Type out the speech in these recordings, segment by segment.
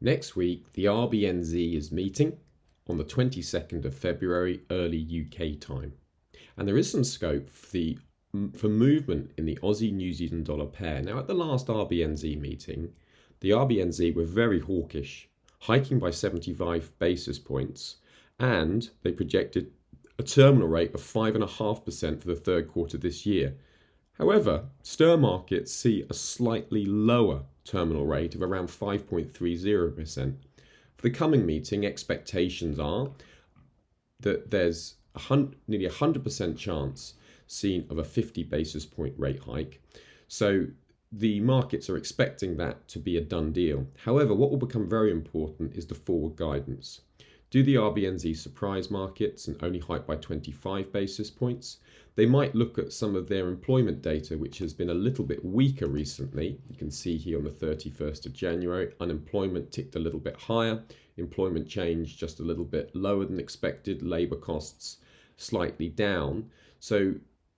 Next week, the RBNZ is meeting on the 22nd of February, early UK time. And there is some scope for movement in the Aussie-New Zealand dollar pair. Now, at the last RBNZ meeting, the RBNZ were very hawkish, hiking by 75 basis points, and they projected a terminal rate of 5.5% for the third quarter this year. However, stir markets see a slightly lower terminal rate of around 5.30%. For the coming meeting, expectations are that there's nearly 100% chance seen of a 50 basis point rate hike. So the markets are expecting that to be a done deal. However, what will become very important is the forward guidance. Do the RBNZ surprise markets and only hike by 25 basis points? They might look at some of their employment data, which has been a little bit weaker recently. You can see here on the 31st of January, unemployment ticked a little bit higher, employment change just a little bit lower than expected, labour costs slightly down. So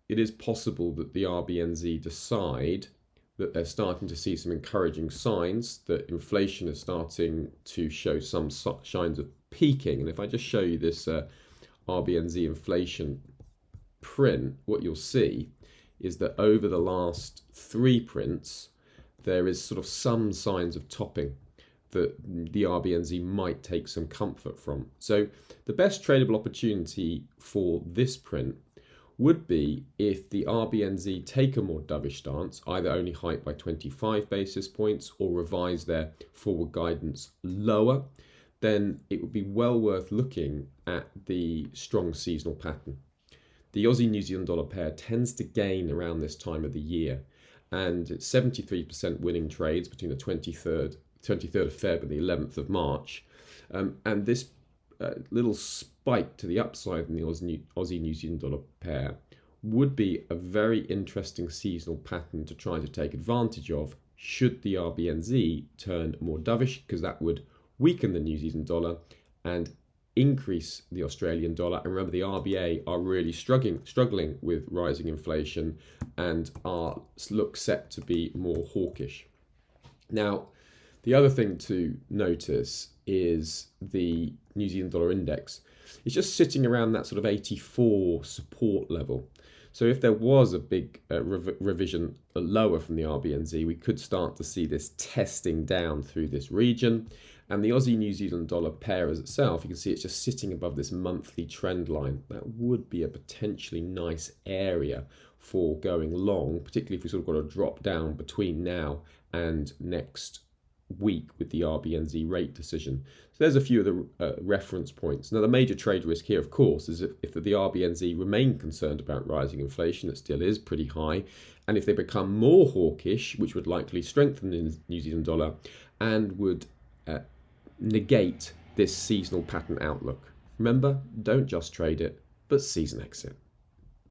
it is possible that the RBNZ decide that they're starting to see some encouraging signs, that inflation is starting to show some signs of peaking. And if I just show you this RBNZ inflation print, what you'll see is that over the last three prints, there is sort of some signs of topping that the RBNZ might take some comfort from. So the best tradable opportunity for this print would be if the RBNZ take a more dovish stance, either only hike by 25 basis points or revise their forward guidance lower, then it would be well worth looking at the strong seasonal pattern. The Aussie-New Zealand dollar pair tends to gain around this time of the year, and it's 73% winning trades between the 23rd of Feb and the 11th of March. And this little spike to the upside in the Aussie-New Zealand dollar pair would be a very interesting seasonal pattern to try to take advantage of should the RBNZ turn more dovish, because that would weaken the New Zealand dollar and increase the Australian dollar. And remember, the RBA are really struggling with rising inflation and look set to be more hawkish. Now, the other thing to notice is the New Zealand dollar index. It's just sitting around that sort of 84 support level. So if there was a big revision lower from the RBNZ, we could start to see this testing down through this region. And the Aussie-New Zealand dollar pair as itself, you can see it's just sitting above this monthly trend line. That would be a potentially nice area for going long, particularly if we sort of got a drop down between now and next week with the RBNZ rate decision. So there's a few of the reference points. Now, the major trade risk here, of course, is if the RBNZ remain concerned about rising inflation, it still is pretty high, and if they become more hawkish, which would likely strengthen the New Zealand dollar and would negate this seasonal pattern outlook. Remember, don't just trade it, but Seasonax it.